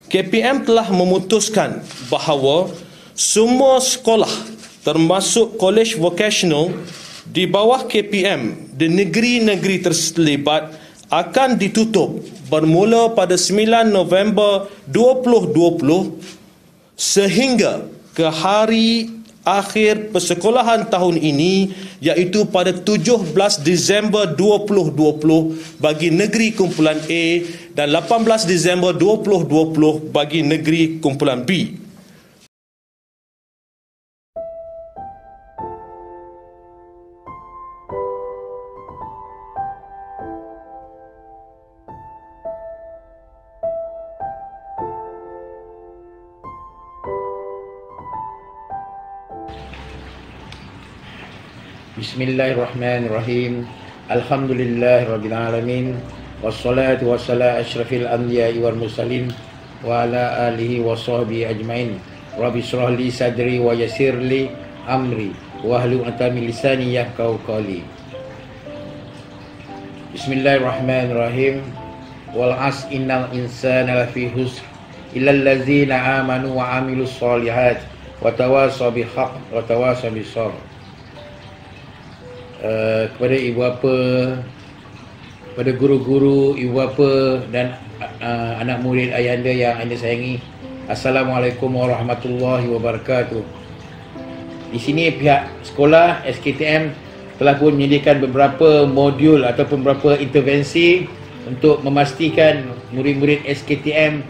KPM telah memutuskan bahawa semua sekolah termasuk kolej vocational di bawah KPM di negeri-negeri terlibat akan ditutup bermula pada 9 November 2020 sehingga ke hari akhir persekolahan tahun ini, iaitu pada 17 Disember 2020 bagi negeri kumpulan A dan 18 Disember 2020 bagi negeri kumpulan B. Bismillahirrahmanirrahim. Alhamdulillahirrabbilalamin. Wassalatu wassalamu asyrafil anbiya'i wal mursalin wa ala alihi wa sahbihi ajmain. Rabbi shrah li sadri wa yassir li amri wahlul 'uqdatam min lisani yafqahu qawli. Bismillahirrahmanirrahim. Wal 'asri innal insana lafi khusr illal ladzina amanu wa 'amilus shalihat wa tawasaw bil haqq wa tawasaw bis sabr. Kepada ibu bapa, kepada guru-guru, ibu bapa dan anak murid ayahanda yang anda sayangi, Assalamualaikum warahmatullahi wabarakatuh. Di sini pihak sekolah SKTM telah pun menyediakan beberapa modul ataupun beberapa intervensi untuk memastikan murid-murid SKTM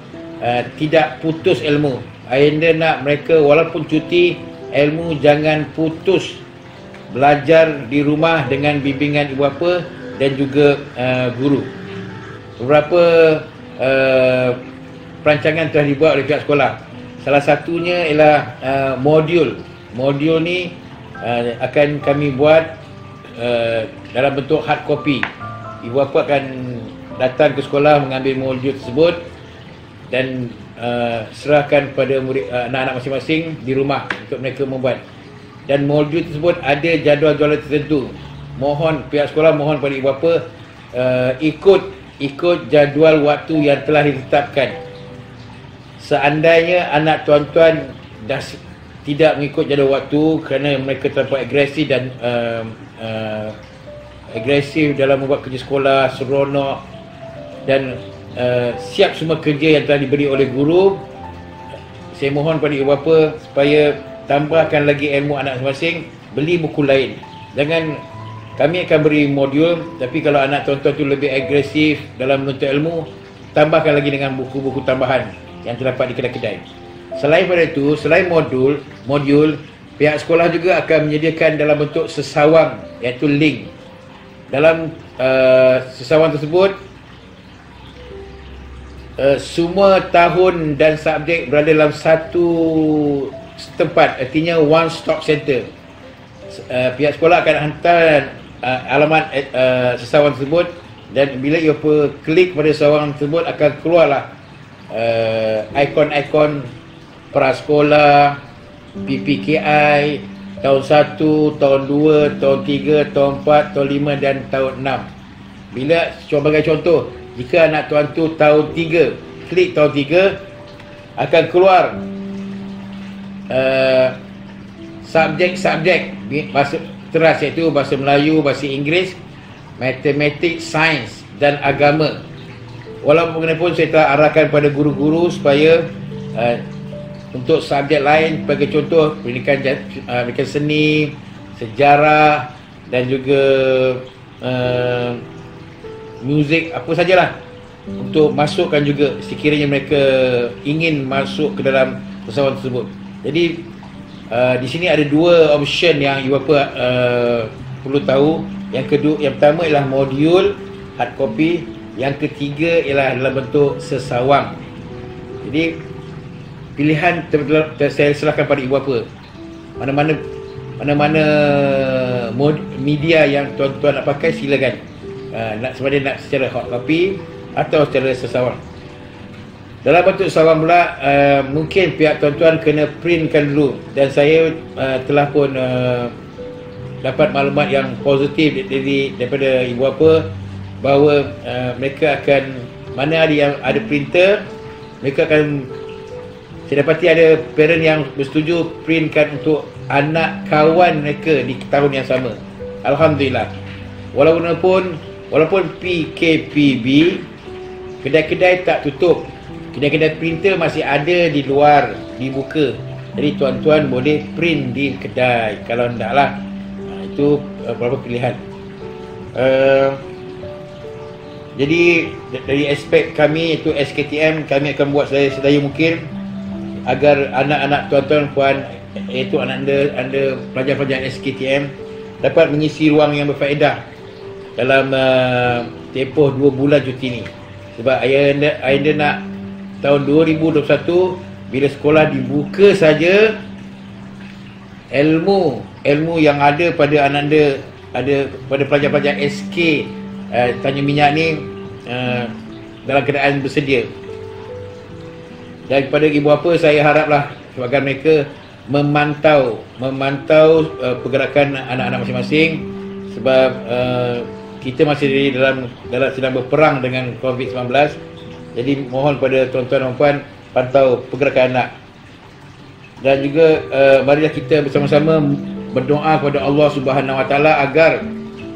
tidak putus ilmu. Ayahanda nak mereka walaupun cuti, ilmu jangan putus. Belajar di rumah dengan bimbingan ibu bapa dan juga guru. Beberapa perancangan telah dibuat oleh pihak sekolah. Salah satunya ialah modul. Modul ni akan kami buat dalam bentuk hard copy. Ibu bapa akan datang ke sekolah mengambil modul tersebut dan serahkan pada murid, anak-anak masing-masing di rumah untuk mereka membuat. Dan modul tersebut ada jadual-jadual tertentu. Mohon pihak sekolah mohon pada ibu bapa ikut jadual waktu yang telah ditetapkan. Seandainya anak tuan-tuan dah tidak mengikut jadual waktu kerana mereka terlalu agresif dan agresif dalam membuat kerja sekolah, seronok dan siap semua kerja yang telah diberi oleh guru, saya mohon pada ibu bapa supaya tambahkan lagi ilmu anak masing-masing, beli buku lain. Jangan, kami akan beri modul, tapi kalau anak tuan-tuan tu lebih agresif dalam menuntut ilmu, tambahkan lagi dengan buku-buku tambahan yang terdapat di kedai-kedai. Selain daripada itu, selain modul, pihak sekolah juga akan menyediakan dalam bentuk sesawang, iaitu link. Dalam sesawang tersebut, semua tahun dan subjek berada dalam satu setempat, artinya one stop center. Pihak sekolah akan hantar alamat sesawang tersebut, dan bila ia klik pada sesawang tersebut akan keluarlah ikon-ikon prasekolah, PPKI, tahun 1, tahun 2, tahun 3, tahun 4, tahun 5 dan tahun 6. Bila sebagai contoh, jika anak tuan tu tahun 3, klik tahun 3, akan keluar subjek-subjek bahasa teras, iaitu bahasa Melayu, bahasa Inggeris, matematik, sains dan agama. Walaupun bagaimanapun saya telah arahkan pada guru-guru supaya untuk subjek lain, sebagai contoh pendidikan seni, sejarah dan juga muzik, apa sajalah, untuk masukkan juga sekiranya mereka ingin masuk ke dalam pesawat tersebut. Jadi di sini ada dua option yang ibu bapa perlu tahu. Yang pertama ialah modul hard copy, yang ketiga ialah dalam bentuk sesawang. Jadi pilihan saya serahkan pada ibu bapa. Mana-mana media yang tuan-tuan nak pakai, silakan. Nak secara hard copy atau secara sesawang. Dalam bentuk sesawang pula, mungkin pihak tuan-tuan kena printkan dulu, dan saya telah pun dapat maklumat yang positif daripada ibu bapa bahawa mereka akan, mana ada yang ada printer, mereka akan, saya dapati ada parent yang bersetuju printkan untuk anak kawan mereka di tahun yang sama. Alhamdulillah. Walaupun PKPB, kedai-kedai tak tutup, kedai-kedai printer masih ada di luar, dibuka. Jadi tuan-tuan boleh print di kedai. Kalau tidak lah, itu beberapa pilihan. Jadi dari aspek kami, itu SKTM, kami akan buat sedaya mungkin agar anak-anak tuan-tuan puan, iaitu anak anda pelajar-pelajar SKTM dapat mengisi ruang yang berfaedah dalam tempoh 2 bulan cuti ni. Sebab ayah nak tahun 2021 bila sekolah dibuka saja, ilmu yang ada pada anak anda, pada pelajar-pelajar SK Tanjung Minyak ni dalam keadaan bersedia. Dan kepada ibu bapa, saya haraplah sebagai mereka memantau pergerakan anak-anak masing-masing, sebab kita masih sedang berperang dengan COVID-19. Jadi mohon pada tuan-tuan dan puan pantau pergerakan anak. Dan juga marilah kita bersama-sama berdoa kepada Allah Subhanahu Wa Taala agar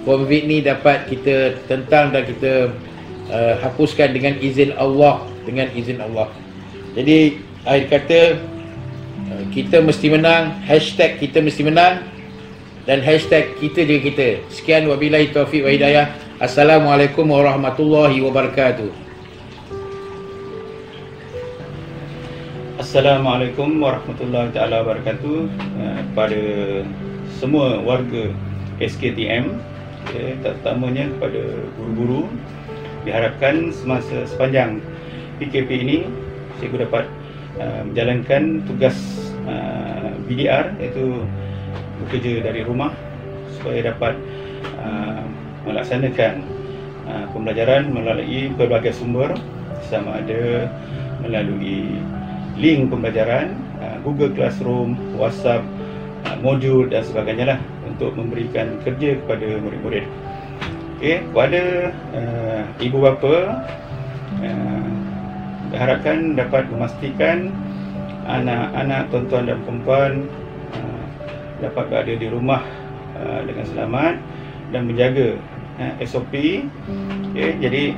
COVID ni dapat kita tentang dan kita hapuskan dengan izin Allah, Jadi akhir kata, kita mesti menang, hashtag kita mesti menang, dan hashtag kita juga kita. Sekian, wabillahi taufiq wa hidayah. Assalamualaikum warahmatullahi wabarakatuh. Assalamualaikum warahmatullahi taala wabarakatuh. Kepada semua warga SKTM, terutamanya kepada guru-guru, diharapkan sepanjang PKP ini cikgu dapat menjalankan tugas BDR, iaitu bekerja dari rumah, supaya dapat melaksanakan pembelajaran melalui berbagai sumber, sama ada melalui link pembelajaran, Google Classroom, WhatsApp, modul dan sebagainya lah, untuk memberikan kerja kepada murid-murid. Kepada ibu bapa, diharapkan dapat memastikan anak-anak tuan-tuan dan puan-puan dapat berada di rumah dengan selamat dan menjaga SOP. Jadi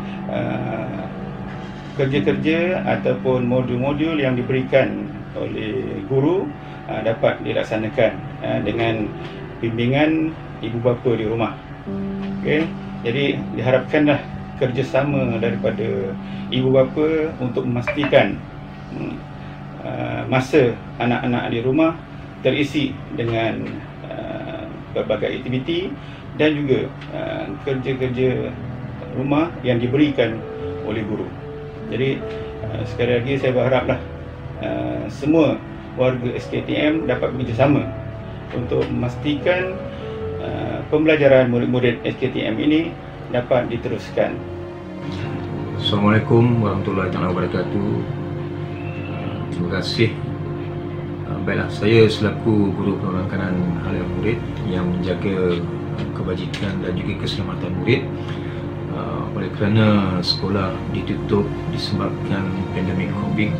kerja-kerja ataupun modul-modul yang diberikan oleh guru dapat dilaksanakan dengan bimbingan ibu bapa di rumah. Jadi diharapkanlah kerjasama daripada ibu bapa untuk memastikan masa anak-anak di rumah terisi dengan berbagai aktiviti dan juga kerja-kerja rumah yang diberikan oleh guru. Jadi sekali lagi saya berharaplah semua warga SKTM dapat bekerjasama untuk memastikan pembelajaran murid-murid SKTM ini dapat diteruskan. Assalamualaikum warahmatullahi wabarakatuh. Terima kasih. Baiklah, saya selaku guru penerangan hal murid yang menjaga kebajikan dan juga keselamatan murid. Oleh kerana sekolah ditutup disebabkan pandemik COVID,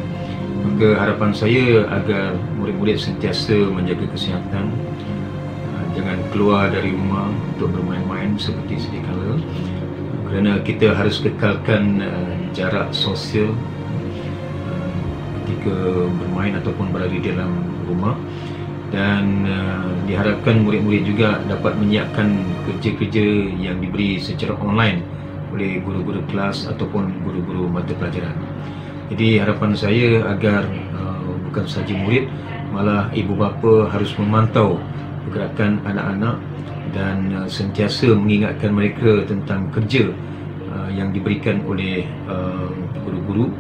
maka harapan saya agar murid-murid sentiasa menjaga kesihatan, jangan keluar dari rumah untuk bermain-main seperti sedia kala, kerana kita harus kekalkan jarak sosial ketika bermain ataupun berada di dalam rumah. Dan diharapkan murid-murid juga dapat menyiapkan kerja-kerja yang diberi secara online oleh guru-guru kelas ataupun guru-guru mata pelajaran. Jadi harapan saya agar bukan sahaja murid, malah ibu bapa harus memantau pergerakan anak-anak dan sentiasa mengingatkan mereka tentang kerja yang diberikan oleh guru-guru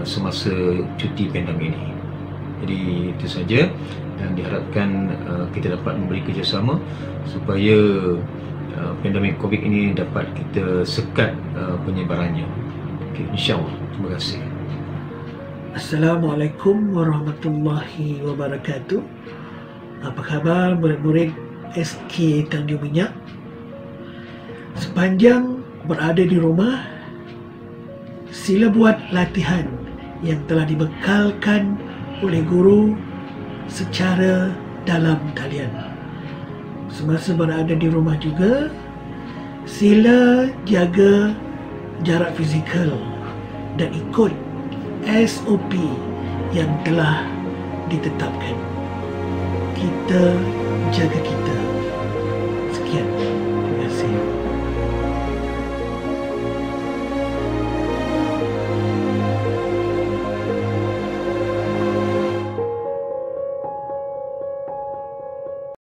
semasa cuti pandemik ini. Jadi itu saja, dan diharapkan kita dapat memberi kerjasama supaya pandemik COVID ini dapat kita sekat penyebarannya. InsyaAllah. Terima kasih. Assalamualaikum warahmatullahi wabarakatuh. Apa khabar murid-murid SK Tanjung Minyak? Sepanjang berada di rumah, sila buat latihan yang telah dibekalkan oleh guru secara dalam talian. Semasa berada di rumah juga, sila jaga jarak fizikal dan ikut SOP yang telah ditetapkan. Kita jaga kita. Sekian.